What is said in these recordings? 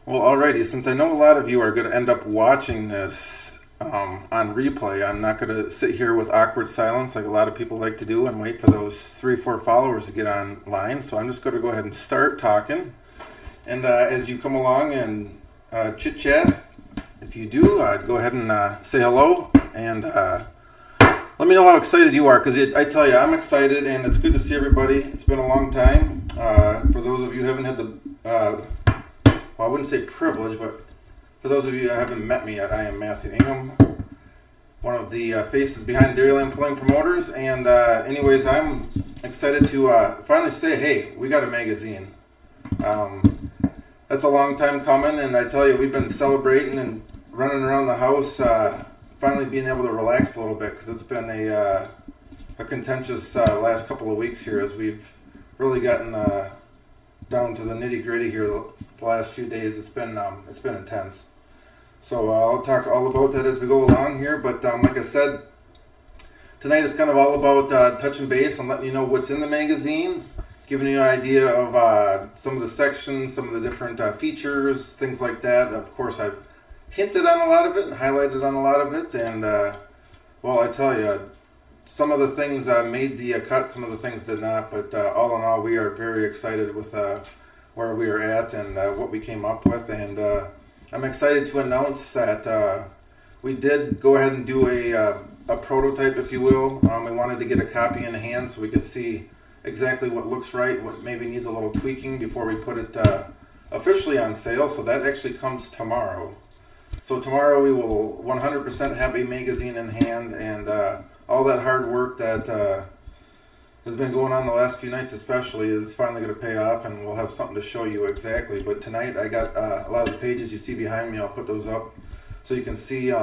Well, alrighty, since I know a lot of you are going to end up watching this on replay, I'm not going to sit here with awkward silence like a lot of people like to do and wait for those 3, 4 followers to get online. So I'm just going to go ahead and start talking. And as you come along and chit chat, if you do, go ahead and say hello and let me know how excited you are, because I tell you, I'm excited and it's good to see everybody. It's been a long time. For those of you who haven't had the well, I wouldn't say privilege, but for those of you who haven't met me yet, I am Matthew Ingham, one of the faces behind Dairyland Pulling Promoters. And anyways, I'm excited to finally say, hey, we got a magazine. That's a long time coming, and I tell you, we've been celebrating and running around the house, finally being able to relax a little bit, because it's been a contentious last couple of weeks here as we've really gotten down to the nitty gritty here the last few days. It's been intense. So I'll talk all about that as we go along here. But like I said, tonight is kind of all about touching base and letting you know what's in the magazine, giving you an idea of some of the sections, some of the different features, things like that. Of course, I've hinted on a lot of it and highlighted on a lot of it. And well, I tell you, some of the things made the cut, some of the things did not. But all in all, we are very excited with where we are at and what we came up with. And I'm excited to announce that we did go ahead and do a prototype, if you will. We wanted to get a copy in hand so we could see exactly what looks right, what maybe needs a little tweaking before we put it officially on sale. So that actually comes tomorrow. So tomorrow we will 100% have a magazine in hand, and all that hard work that has been going on the last few nights especially is finally going to pay off, and we'll have something to show you exactly. But tonight I got a lot of the pages you see behind me. I'll put those up so you can see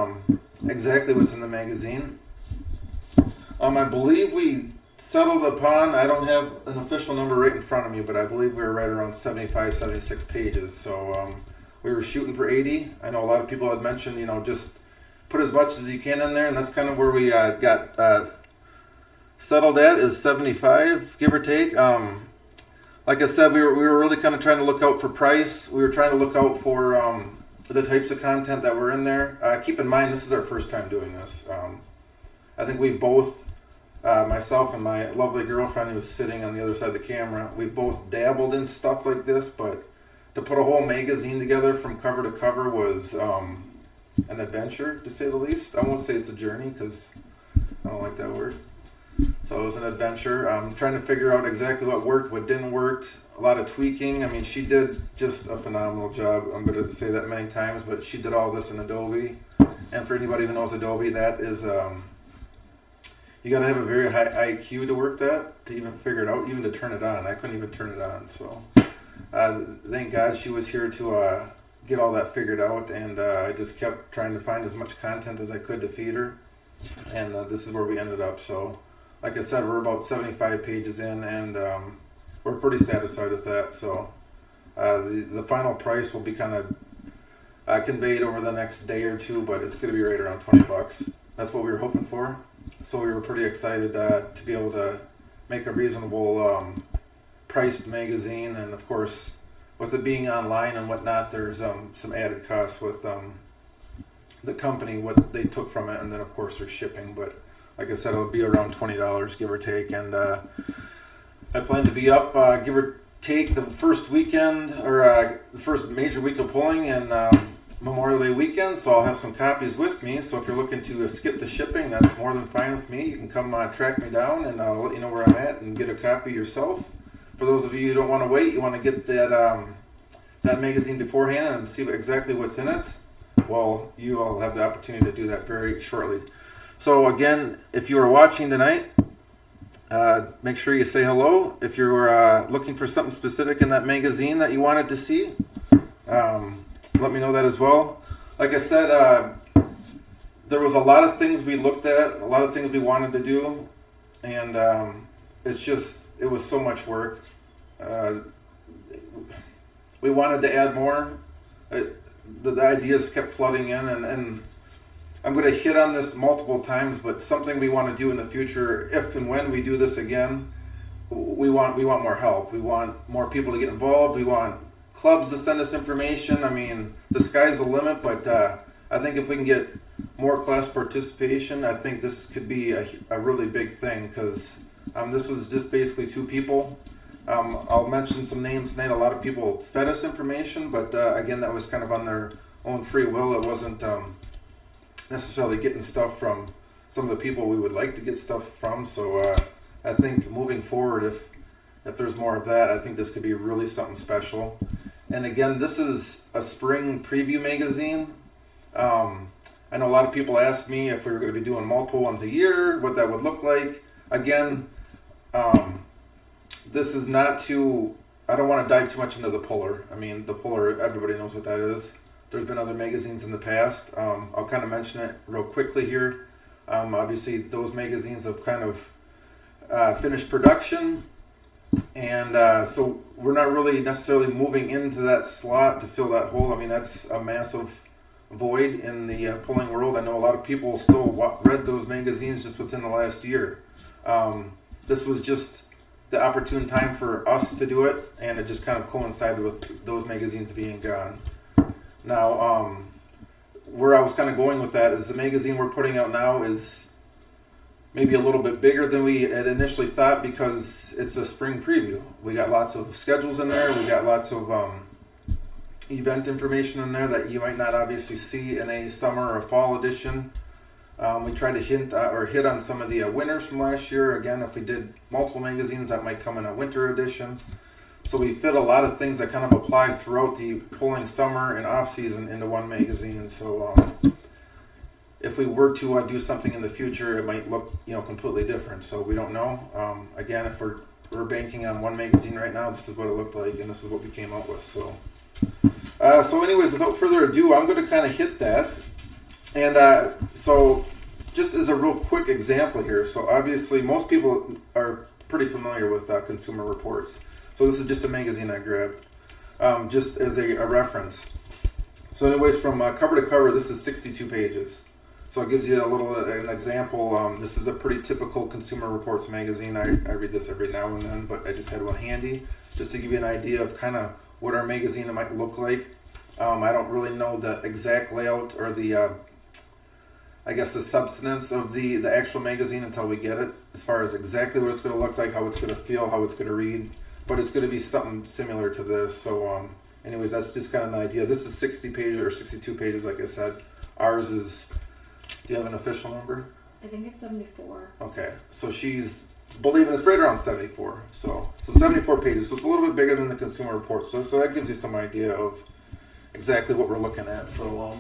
exactly what's in the magazine. I believe we settled upon, I don't have an official number right in front of me, but I believe we were right around 75, 76 pages. So we were shooting for 80. I know a lot of people had mentioned, just put as much as you can in there, and that's kind of where we got settled at, is 75, give or take. Like I said, we were really kind of trying to look out for price. We were trying to look out for the types of content that were in there. Keep in mind, this is our first time doing this. I think we both, myself and my lovely girlfriend who's sitting on the other side of the camera, we both dabbled in stuff like this, but to put a whole magazine together from cover to cover was an adventure, to say the least. I won't say it's a journey, because I don't like that word. So it was an adventure. Trying to figure out exactly what worked, what didn't work. A lot of tweaking. I mean, she did just a phenomenal job. I'm going to say that many times, but she did all this in Adobe. And for anybody who knows Adobe, that is, you got to have a very high IQ to work that, to even figure it out, even to turn it on. I couldn't even turn it on. So thank God she was here to get all that figured out. And I just kept trying to find as much content as I could to feed her. And this is where we ended up. So like I said, we're about 75 pages in, and we're pretty satisfied with that. So the final price will be kind of conveyed over the next day or two, but it's going to be right around $20. That's what we were hoping for. So we were pretty excited to be able to make a reasonable priced magazine. And of course, with it being online and whatnot, there's some added costs with the company, what they took from it, and then of course there's shipping. But like I said, it'll be around $20, give or take. And I plan to be up, give or take, the first weekend, or the first major week of pulling, and Memorial Day weekend. So I'll have some copies with me. So if you're looking to skip the shipping, that's more than fine with me. You can come track me down, and I'll let you know where I'm at and get a copy yourself. For those of you who don't want to wait, you want to get that magazine beforehand and see exactly what's in it, well, you all have the opportunity to do that very shortly. So again, if you are watching tonight, make sure you say hello. If you're looking for something specific in that magazine that you wanted to see, let me know that as well. Like I said, there was a lot of things we looked at, a lot of things we wanted to do, and it was so much work. We wanted to add more. The ideas kept flooding in, and I'm going to hit on this multiple times, but something we want to do in the future, if and when we do this again, we want more help. We want more people to get involved. We want clubs to send us information. I mean, the sky's the limit, but I think if we can get more class participation, I think this could be a really big thing, because this was just basically two people. I'll mention some names tonight. A lot of people fed us information, but again, that was kind of on their own free will. It wasn't necessarily getting stuff from some of the people we would like to get stuff from. So I think moving forward, if there's more of that, I think this could be really something special. And again, this is a spring preview magazine. I know a lot of people asked me if we were going to be doing multiple ones a year, what that would look like. Again, this is not too, I don't want to dive too much into the Puller. I mean, the Puller, everybody knows what that is. There's been other magazines in the past. I'll kind of mention it real quickly here. Obviously, those magazines have kind of finished production. And so we're not really necessarily moving into that slot to fill that hole. I mean, that's a massive void in the pulling world. I know a lot of people still read those magazines just within the last year. This was just the opportune time for us to do it, and it just kind of coincided with those magazines being gone. Now, where I was kind of going with that is the magazine we're putting out now is maybe a little bit bigger than we had initially thought, because it's a spring preview. We got lots of schedules in there. We got lots of event information in there that you might not obviously see in a summer or fall edition. We tried to hit on some of the winners from last year. Again, if we did multiple magazines, that might come in a winter edition. So we fit a lot of things that kind of apply throughout the pulling summer and off season into one magazine. So if we were to do something in the future, it might look completely different. So we don't know. Again, if we're banking on one magazine right now, this is what it looked like, and this is what we came up with. So anyways, without further ado, I'm going to kind of hit that. And so just as a real quick example here, so obviously most people are pretty familiar with Consumer Reports. So this is just a magazine I grabbed, just as a reference. So anyways, from cover to cover, this is 62 pages. So it gives you an example. This is a pretty typical Consumer Reports magazine. I read this every now and then, but I just had one handy just to give you an idea of kind of what our magazine might look like. I don't really know the exact layout or the the substance of the actual magazine until we get it, as far as exactly what it's going to look like, how it's going to feel, how it's going to read. But it's going to be something similar to this. So anyways, that's just kind of an idea. This is 60 pages or 62 pages, like I said. Ours is, do you have an official number? I think it's 74. Okay, so she's believing it's right around 74. So 74 pages. So it's a little bit bigger than the Consumer Report. So that gives you some idea of exactly what we're looking at. So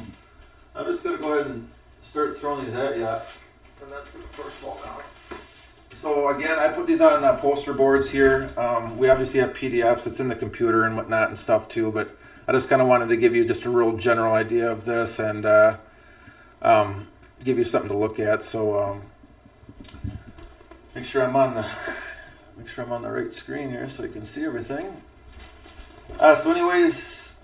I'm just going to go ahead and start throwing these at you. And that's going to first fall down. So again, I put these on poster boards here. We obviously have PDFs. It's in the computer and whatnot and stuff too. But I just kind of wanted to give you just a real general idea of this and give you something to look at. So make sure I'm on the right screen here so you can see everything. So anyways,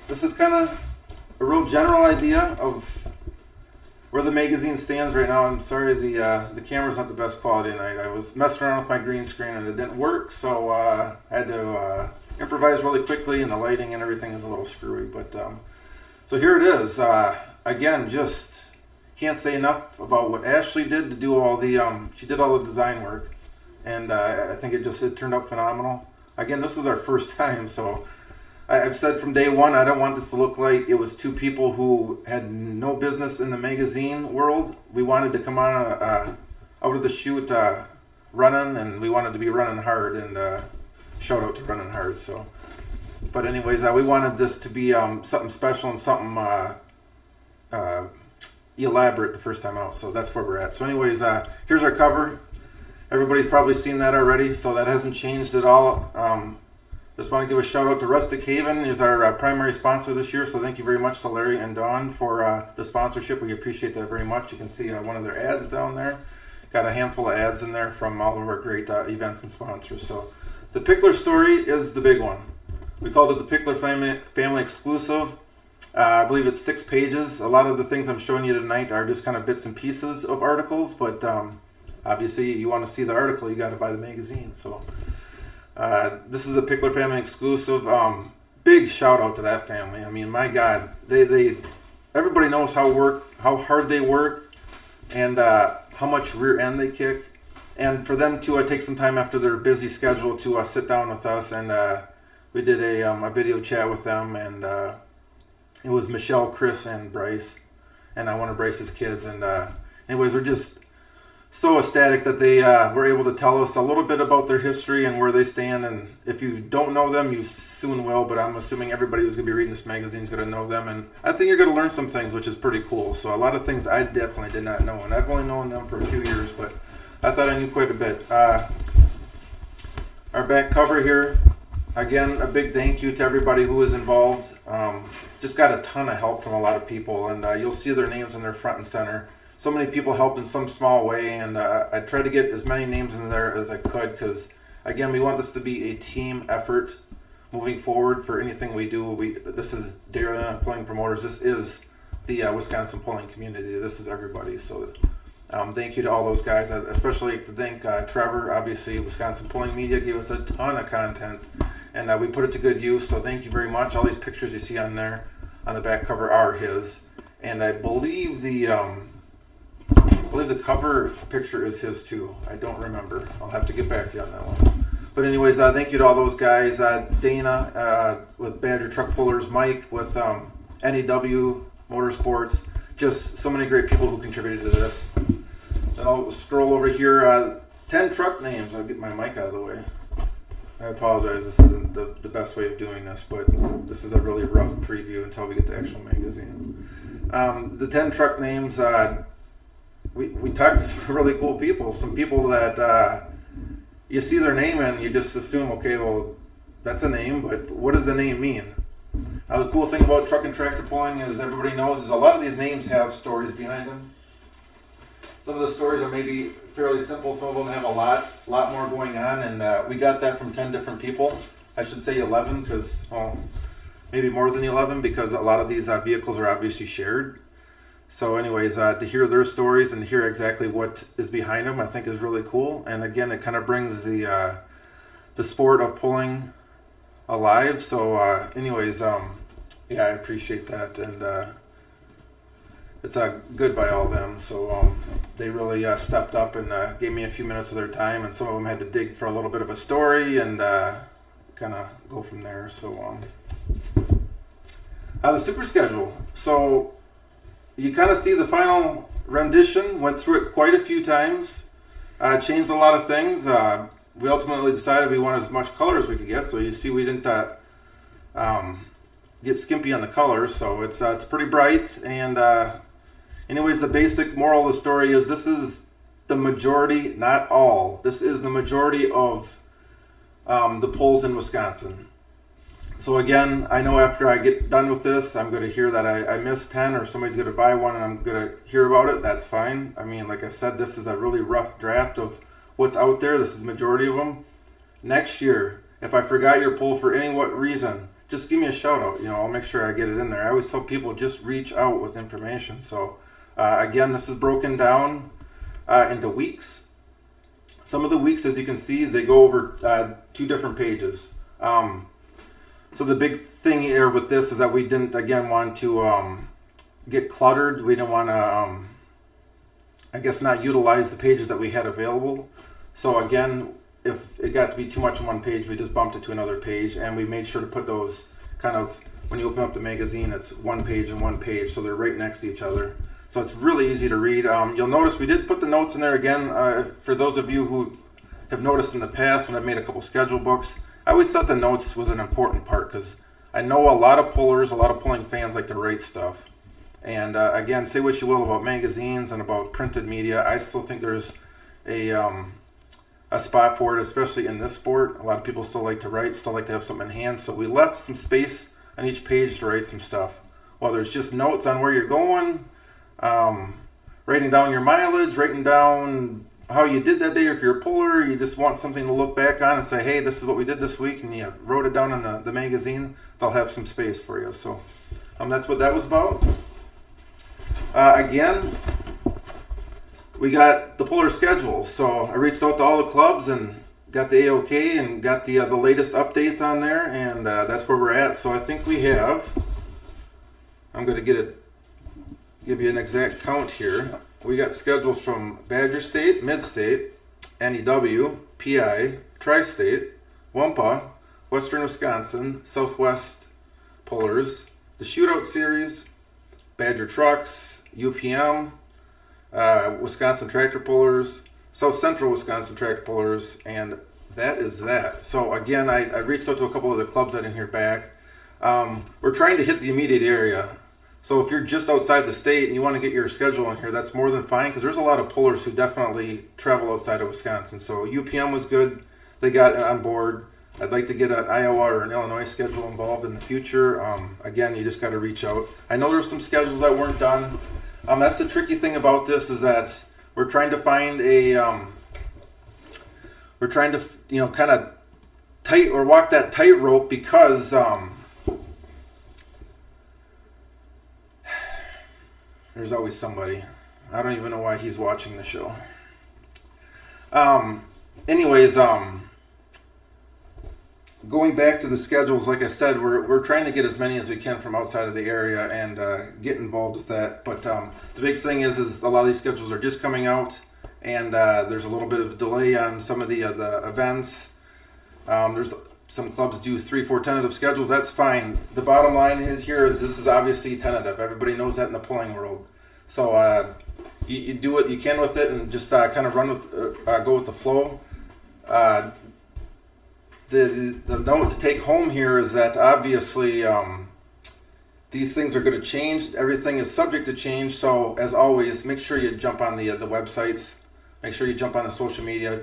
this is kind of a real general idea of where the magazine stands right now. I'm sorry the camera's not the best quality tonight. I was messing around with my green screen and it didn't work, so I had to improvise really quickly, and the lighting and everything is a little screwy. But so here it is. Again, just can't say enough about what Ashley did to do all the she did all the design work, and I think it turned out phenomenal. Again, this is our first time, so I've said from day one, I don't want this to look like it was two people who had no business in the magazine world. We wanted to come on out of the chute running, and we wanted to be running hard, and shout out to running hard. So, but anyways, we wanted this to be something special and something elaborate the first time out. So that's where we're at. So anyways, here's our cover. Everybody's probably seen that already, so that hasn't changed at all. Just want to give a shout out to Rustic Haven, is our primary sponsor this year. So thank you very much to Larry and Dawn for the sponsorship. We appreciate that very much. You can see one of their ads down there. Got a handful of ads in there from all of our great events and sponsors. So the Pickler story is the big one. We called it the Pickler Family Exclusive. I believe it's 6 pages. A lot of the things I'm showing you tonight are just kind of bits and pieces of articles, but obviously you want to see the article, you got to buy the magazine. So this is a Pickler Family Exclusive. big shout out to that family. I mean, my God, they everybody knows how hard they work, and how much rear end they kick. And for them to take some time after their busy schedule to sit down with us, and we did a video chat with them, and it was Michelle, Chris, and Bryce, and one of Bryce's kids. And anyways, we're just so ecstatic that they were able to tell us a little bit about their history and where they stand. And if you don't know them, you soon will, but I'm assuming everybody who's going to be reading this magazine is going to know them. And I think you're going to learn some things, which is pretty cool. So a lot of things I definitely did not know, and I've only known them for a few years, but I thought I knew quite a bit. Our back cover here, again, a big thank you to everybody who was involved. Just got a ton of help from a lot of people, and you'll see their names in their front and center. So many people helped in some small way, and I tried to get as many names in there as I could, because again, we want this to be a team effort moving forward for anything we do. This is Dairyland Pulling Promoters. This is the Wisconsin pulling community. This is everybody. So thank you to all those guys. I especially like to thank Trevor. Obviously, Wisconsin Pulling Media gave us a ton of content, and we put it to good use. So thank you very much. All these pictures you see on there on the back cover are his, and I believe the cover picture is his too. I don't remember. I'll have to get back to you on that one. But anyways, thank you to all those guys. Dana with Badger Truck Pullers, Mike with NEW Motorsports. Just so many great people who contributed to this. Then I'll scroll over here. 10 truck names. I'll get my mic out of the way. I apologize. This isn't the best way of doing this, but this is a really rough preview until we get the actual magazine. The 10 truck names. We talked to some really cool people. Some people that you see their name and you just assume, okay, well, that's a name, but what does the name mean? The cool thing about truck and tractor pulling, as everybody knows, is a lot of these names have stories behind them. Some of the stories are maybe fairly simple. Some of them have a lot more going on, and we got that from 10 different people. I should say 11, because, well, maybe more than 11, because a lot of these vehicles are obviously shared. So anyways, to hear their stories and hear exactly what is behind them, I think is really cool. And again, it kind of brings the sport of pulling alive. So anyways, yeah, I appreciate that. And it's good by all them. So they really stepped up and gave me a few minutes of their time. And some of them had to dig for a little bit of a story and kind of go from there. So the super schedule. So you kind of see the final rendition, went through it quite a few times, changed a lot of things. We ultimately decided we wanted as much color as we could get, so you see we didn't get skimpy on the colors, so it's pretty bright. And anyways, the basic moral of the story is this is the majority, not all, this is the majority of the pulls in Wisconsin. So again, I know after I get done with this, I'm going to hear that I missed 10 or somebody's going to buy one and I'm going to hear about it. That's fine. I mean, like I said, this is a really rough draft of what's out there. This is the majority of them. Next year, if I forgot your pull for any what reason, just give me a shout out. I'll make sure I get it in there. I always tell people just reach out with information. So again, this is broken down into weeks. Some of the weeks, as you can see, they go over 2 different pages. So the big thing here with this is that we didn't, again, want to get cluttered. We didn't want to, I guess, not utilize the pages that we had available. So again, if it got to be too much on one page, we just bumped it to another page. And we made sure to put those kind of, when you open up the magazine, it's one page and one page. So they're right next to each other. So it's really easy to read. You'll notice we did put the notes in there again. For those of you who have noticed in the past when I've made a couple schedule books, I always thought the notes was an important part because I know a lot of pullers, a lot of pulling fans like to write stuff. And again, say what you will about magazines and about printed media, I still think there's a spot for it, especially in this sport. A lot of people still like to write, still like to have something in hand. So we left some space on each page to write some stuff. Whether it's just notes on where you're going, writing down your mileage, writing down how you did that day, or if you're a puller, you just want something to look back on and say, hey, this is what we did this week, and you wrote it down in the magazine, they'll have some space for you. So that's what that was about. Again, we got the puller schedule. So I reached out to all the clubs and got the AOK and got the latest updates on there, and that's where we're at. So I think we have. I'm going to give you an exact count here. We got schedules from Badger State, Mid-State, NEW, PI, Tri-State, Wampa, Western Wisconsin, Southwest Pullers, the Shootout Series, Badger Trucks, UPM, Wisconsin Tractor Pullers, South Central Wisconsin Tractor Pullers, and that is that. So again, I reached out to a couple of the clubs I didn't hear back. We're trying to hit the immediate area. So if you're just outside the state and you want to get your schedule in here, that's more than fine, because there's a lot of pullers who definitely travel outside of Wisconsin. So UPM was good. They got on board. I'd like to get an Iowa or an Illinois schedule involved in the future. Again, you just got to reach out. I know there's some schedules that weren't done. That's the tricky thing about this, is that we're trying to find kind of tight or walk that tightrope, because there's always somebody. I don't even know why he's watching the show. Anyways, going back to the schedules, like I said, we're trying to get as many as we can from outside of the area and get involved with that. But the big thing is a lot of these schedules are just coming out, and there's a little bit of a delay on some of the events. There's some clubs do 3-4 tentative schedules. That's fine. The bottom line here is this is obviously tentative. Everybody knows that in the pulling world. So you do what you can with it, and just kind of go with the flow. The note to take home here is that obviously these things are going to change. Everything is subject to change. So as always, make sure you jump on the websites. Make sure you jump on the social media.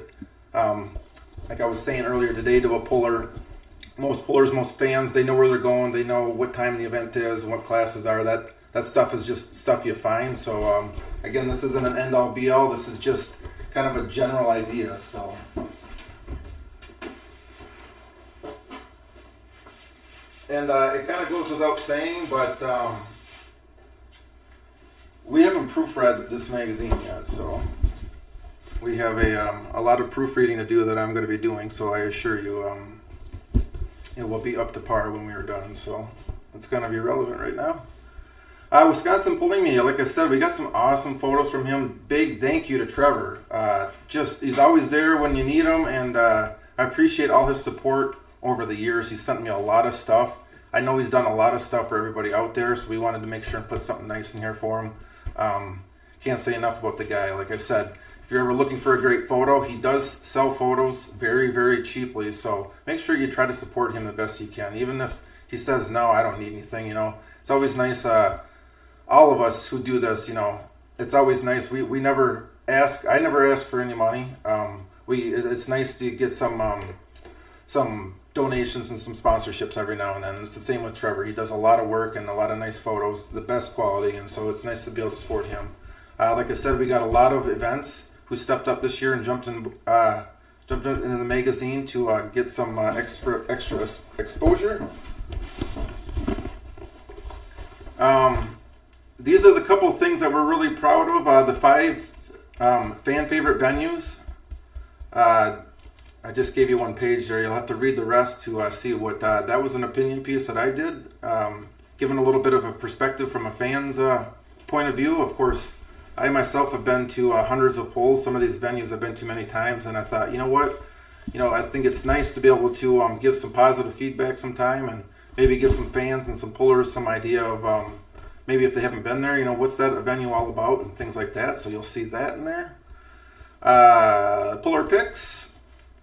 Like I was saying earlier today to a puller, most pullers, most fans, they know where they're going. They know what time the event is and what classes are. That stuff is just stuff you find. So again, this isn't an end-all be-all. This is just kind of a general idea. So. And it kind of goes without saying, but we haven't proofread this magazine yet, so we have a lot of proofreading to do that I'm going to be doing, so I assure you it will be up to par when we are done, so it's going to be relevant right now. Wisconsin Pulling Media, like I said, we got some awesome photos from him. Big thank you to Trevor. He's always there when you need him, and I appreciate all his support over the years. He's sent me a lot of stuff. I know he's done a lot of stuff for everybody out there, so we wanted to make sure and put something nice in here for him. Can't say enough about the guy. Like I said, if you're ever looking for a great photo, he does sell photos very, very cheaply, so make sure you try to support him the best you can. Even if he says, no, I don't need anything, it's always nice. All of us who do this, it's always nice. We never ask. I never ask for any money. It's nice to get some donations and some sponsorships every now and then. And it's the same with Trevor. He does a lot of work and a lot of nice photos, the best quality, and so it's nice to be able to support him. Like I said, we got a lot of events who stepped up this year and jumped into the magazine to get some extra exposure. These are the couple of things that we're really proud of. The 5 fan favorite venues. I just gave you one page there. You'll have to read the rest to see what that was an opinion piece that I did, giving a little bit of a perspective from a fan's point of view. Of course, I myself have been to hundreds of polls. Some of these venues I've been to many times, and I thought, you know what? I think it's nice to be able to give some positive feedback sometime, and maybe give some fans and some pullers some idea of maybe if they haven't been there, what's that venue all about and things like that. So you'll see that in there. Puller pics,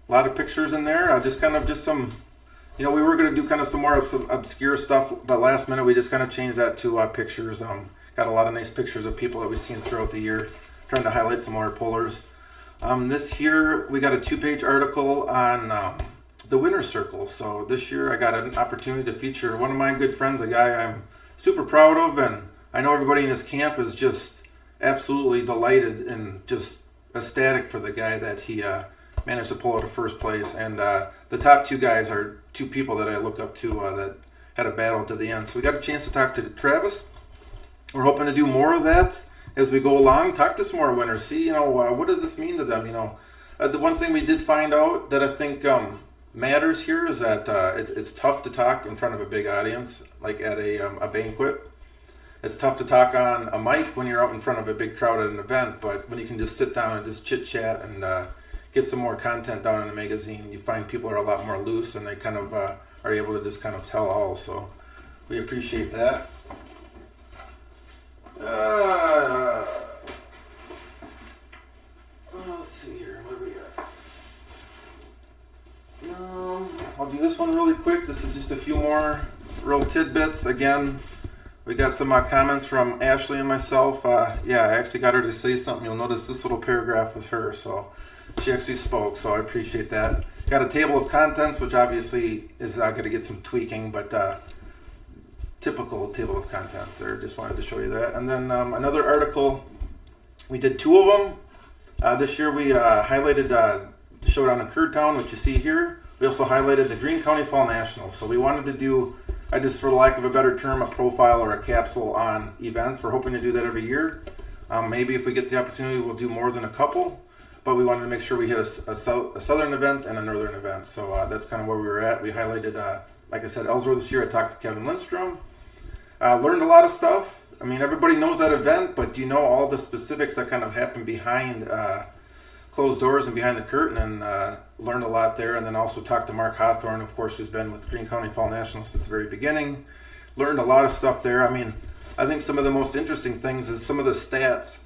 a lot of pictures in there. Just some, we were going to do kind of some more obscure stuff, but last minute we just kind of changed that to pictures. Got a lot of nice pictures of people that we've seen throughout the year, trying to highlight some more pullers. This here, we got a 2-page article on the winner's circle. So this year I got an opportunity to feature one of my good friends, a guy I'm super proud of, and I know everybody in his camp is just absolutely delighted and just ecstatic for the guy that he managed to pull out of first place. And the top 2 guys are 2 people that I look up to that had a battle to the end. So we got a chance to talk to Travis. We're hoping to do more of that as we go along. Talk to some more winners. See, what does this mean to them? The one thing we did find out that I think matters here is that it's tough to talk in front of a big audience, like at a banquet. It's tough to talk on a mic when you're out in front of a big crowd at an event, but when you can just sit down and just chit chat and get some more content down in a magazine, you find people are a lot more loose and they kind of are able to just kind of tell all. So we appreciate that. Let's see here. What do we got? I'll do this one really quick. This is just a few more real tidbits. Again, we got some comments from Ashley and myself. Yeah, I actually got her to say something. You'll notice this little paragraph was her, so she actually spoke, so I appreciate that. Got a table of contents, which obviously is going to get some tweaking, but typical table of contents there. Just wanted to show you that. And then another article, we did two of them. This year we highlighted the Showdown in Kurdtown, which you see here. We also highlighted the Greene County Fall National. So we wanted to do, I just, for lack of a better term, a profile or a capsule on events. We're hoping to do that every year. Maybe if we get the opportunity, we'll do more than a couple. But we wanted to make sure we hit a southern event and a northern event. So that's kind of where we were at. We highlighted, like I said, Ellsworth this year. I talked to Kevin Lindstrom. Learned a lot of stuff. I mean, everybody knows that event, but do you know all the specifics that kind of happen behind closed doors and behind the curtain? And learned a lot there. And then also talked to Mark Hawthorne, of course, who's been with Greene County Fall National since the very beginning. Learned a lot of stuff there. I mean, I think some of the most interesting things is some of the stats.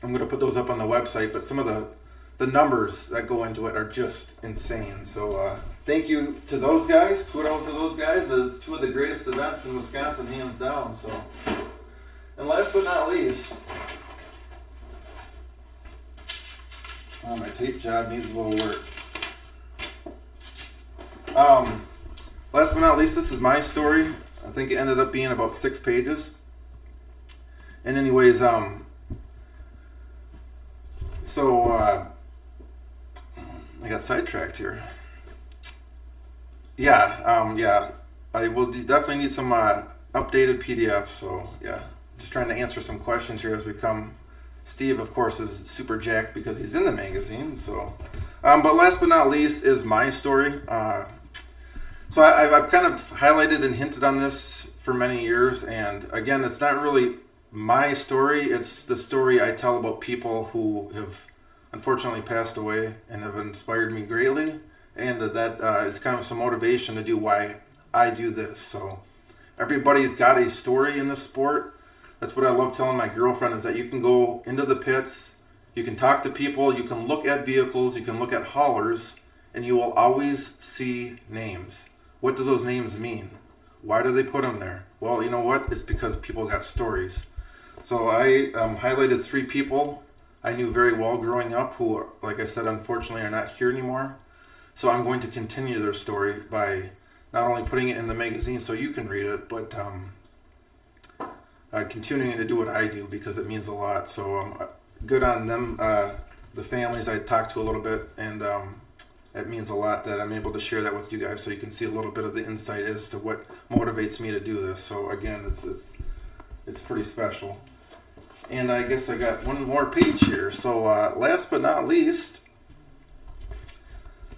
I'm going to put those up on the website, but some of the numbers that go into it are just insane. So thank you to those guys. Kudos to those guys. It's two of the greatest events in Wisconsin, hands down. So, and last but not least, my tape job needs a little work. Last but not least, this is my story. I think it ended up being about 6 pages. And anyways, so I got sidetracked here. Yeah, I will definitely need some updated PDFs. So yeah, just trying to answer some questions here as we come. Steve, of course, is super jacked because he's in the magazine. So, but last but not least is my story. So I've kind of highlighted and hinted on this for many years, and again, it's not really my story. It's the story I tell about people who have unfortunately passed away and have inspired me greatly, and that is kind of some motivation to do why I do this. So everybody's got a story in this sport. That's what I love telling my girlfriend, is that you can go into the pits, you can talk to people, you can look at vehicles, you can look at haulers, and you will always see names. What do those names mean? Why do they put them there? Well, you know what? It's because people got stories. So I highlighted 3 people I knew very well growing up who, like I said, unfortunately are not here anymore. So I'm going to continue their story by not only putting it in the magazine so you can read it, but continuing to do what I do because it means a lot. So good on them, the families I talked to a little bit, and it means a lot that I'm able to share that with you guys so you can see a little bit of the insight as to what motivates me to do this. So again, it's pretty special. And I guess I got one more page here. So last but not least,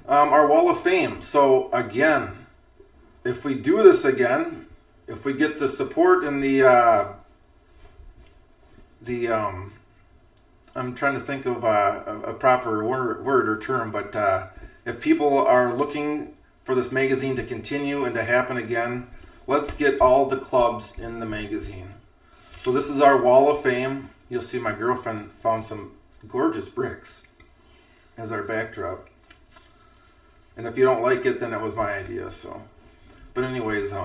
our Wall of Fame. So again, if we do this again, if we get the support and I'm trying to think of a proper word or term, but if people are looking for this magazine to continue and to happen again, let's get all the clubs in the magazine. So this is our Wall of Fame. You'll see my girlfriend found some gorgeous bricks as our backdrop. And if you don't like it, then it was my idea. So, but anyways,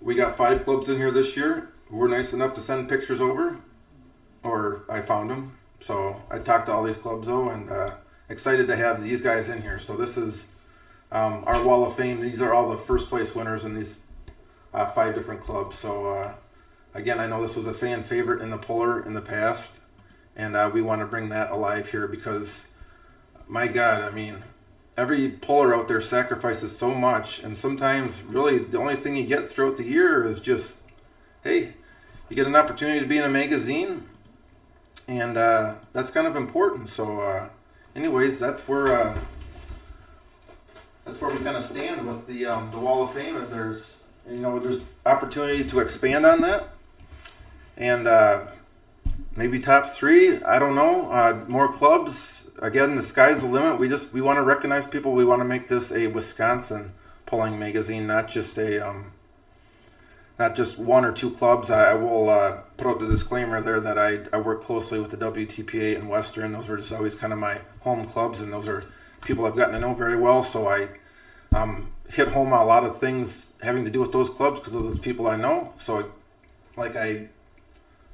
we got 5 clubs in here this year. We're nice enough to send pictures over, or I found them. So I talked to all these clubs though, and excited to have these guys in here. So this is our Wall of Fame. These are all the first place winners in these 5 different clubs. So again, I know this was a fan favorite in the Puller in the past, and we want to bring that alive here because, my God, I mean, every Puller out there sacrifices so much, and sometimes really the only thing you get throughout the year is just, hey, you get an opportunity to be in a magazine, and that's kind of important. So, anyways, that's where we kind of stand with the Wall of Fame. Is there's opportunity to expand on that, and maybe top 3. I don't know. More clubs. Again, the sky's the limit. We want to recognize people. We want to make this a Wisconsin pulling magazine, not just not just 1 or 2 clubs. I will put out the disclaimer there that I work closely with the WTPA and Western. Those are just always kind of my home clubs, and those are people I've gotten to know very well. So I hit home a lot of things having to do with those clubs because of those people I know. So like I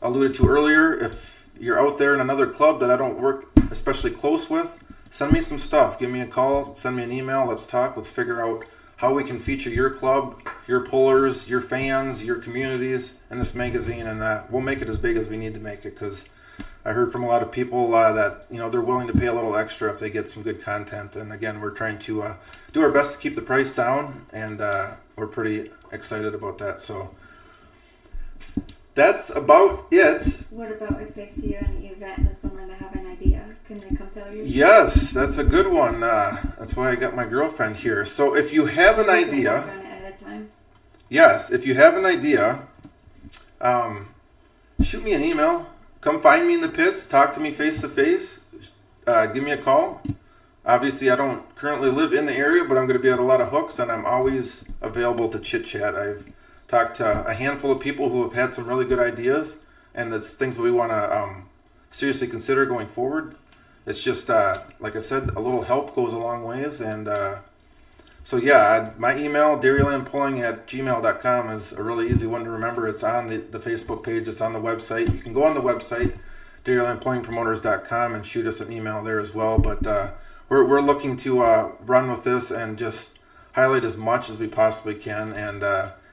alluded to earlier, if you're out there in another club that I don't work especially close with, send me some stuff. Give me a call, send me an email, let's talk, let's figure out how we can feature your club, your pullers, your fans, your communities in this magazine, and we'll make it as big as we need to make it, because I heard from a lot of people that they're willing to pay a little extra if they get some good content. And again, we're trying to do our best to keep the price down, and we're pretty excited about that. So that's about it. What about if they see you at an event this summer and they have an idea? Can they come tell you? Yes, that's a good one. That's why I got my girlfriend here. So if you have an idea, yes, if you have an idea, shoot me an email. Come find me in the pits. Talk to me face to face. Give me a call. Obviously, I don't currently live in the area, but I'm going to be at a lot of hooks, and I'm always available to chit chat. I've talked to a handful of people who have had some really good ideas, and that's things that we want to seriously consider going forward. It's just, like I said, a little help goes a long ways. And so, yeah, my email, dairylandpulling@gmail.com, is a really easy one to remember. It's on the Facebook page. It's on the website. You can go on the website, dairylandpullingpromoters.com, and shoot us an email there as well. But we're looking to run with this and just highlight as much as we possibly can. And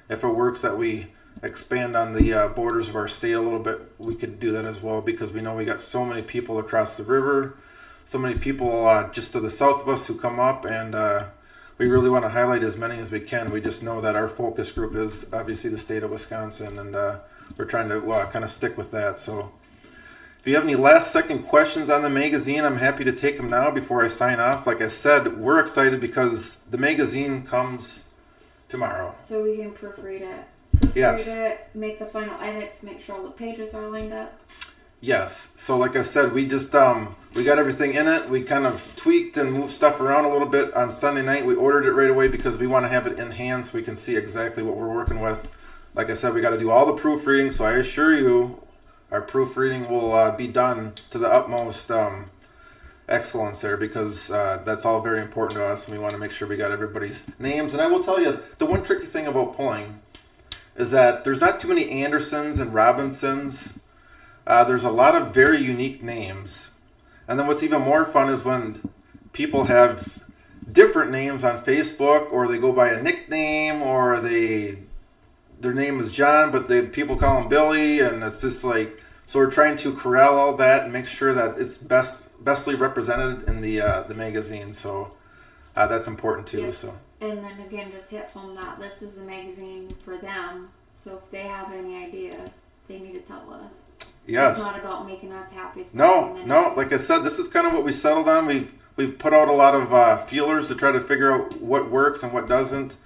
if it works that we expand on the borders of our state a little bit, we could do that as well, because we know we got so many people across the river, so many people just to the south of us who come up, and we really want to highlight as many as we can. We just know that our focus group is obviously the state of Wisconsin, and we're trying to kind of stick with that. So if you have any last second questions on the magazine, I'm happy to take them now before I sign off. Like I said, we're excited because the magazine comes tomorrow. So we can proofread it. Yes. Make the final edits, make sure all the pages are lined up. Yes. So like I said, we just we got everything in it. We kind of tweaked and moved stuff around a little bit on Sunday night. We ordered it right away because we want to have it in hand so we can see exactly what we're working with. Like I said, we got to do all the proofreading. So I assure you, our proofreading will be done to the utmost excellence there, because that's all very important to us, and we want to make sure we got everybody's names. And I will tell you, the one tricky thing about pulling is that there's not too many Andersons and Robinsons. There's a lot of very unique names. And then what's even more fun is when people have different names on Facebook, or they go by a nickname, or their name is John, but people call him Billy, and it's just like, so we're trying to corral all that and make sure that it's bestly represented in the magazine. So that's important too. Yep. So. And then again, just hit home that this is a magazine for them. So if they have any ideas, they need to tell us. Yes. It's not about making us happy. No. Like I said, this is kind of what we settled on. We've put out a lot of feelers to try to figure out what works and what doesn't.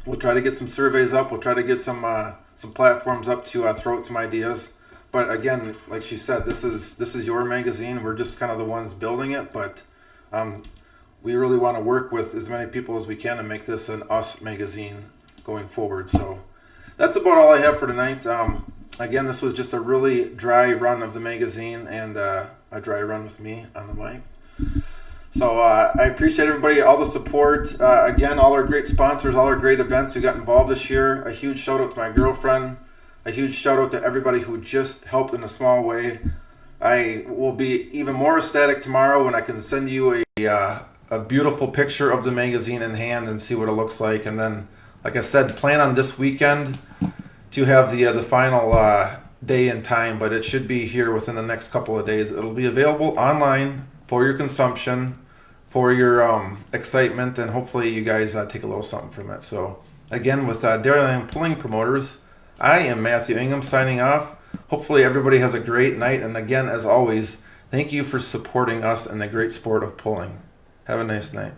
We'll try to get some surveys up. We'll try to get some platforms up to throw out some ideas. But again, like she said, this is your magazine. We're just kind of the ones building it. But we really want to work with as many people as we can to make this an us magazine going forward. So that's about all I have for tonight. Again, this was just a really dry run of the magazine, and a dry run with me on the mic. So I appreciate everybody, all the support. Again, all our great sponsors, all our great events who got involved this year. A huge shout out to my girlfriend. A huge shout out to everybody who just helped in a small way. I will be even more ecstatic tomorrow when I can send you a beautiful picture of the magazine in hand and see what it looks like. And then, like I said, plan on this weekend to have the final day and time, but it should be here within the next couple of days. It'll be available online for your consumption, for your excitement, and hopefully you guys take a little something from it. So again, with Dairyland Pulling Promoters, I am Matthew Ingham signing off. Hopefully everybody has a great night, and again, as always, Thank you for supporting us in the great sport of pulling. Have a nice night.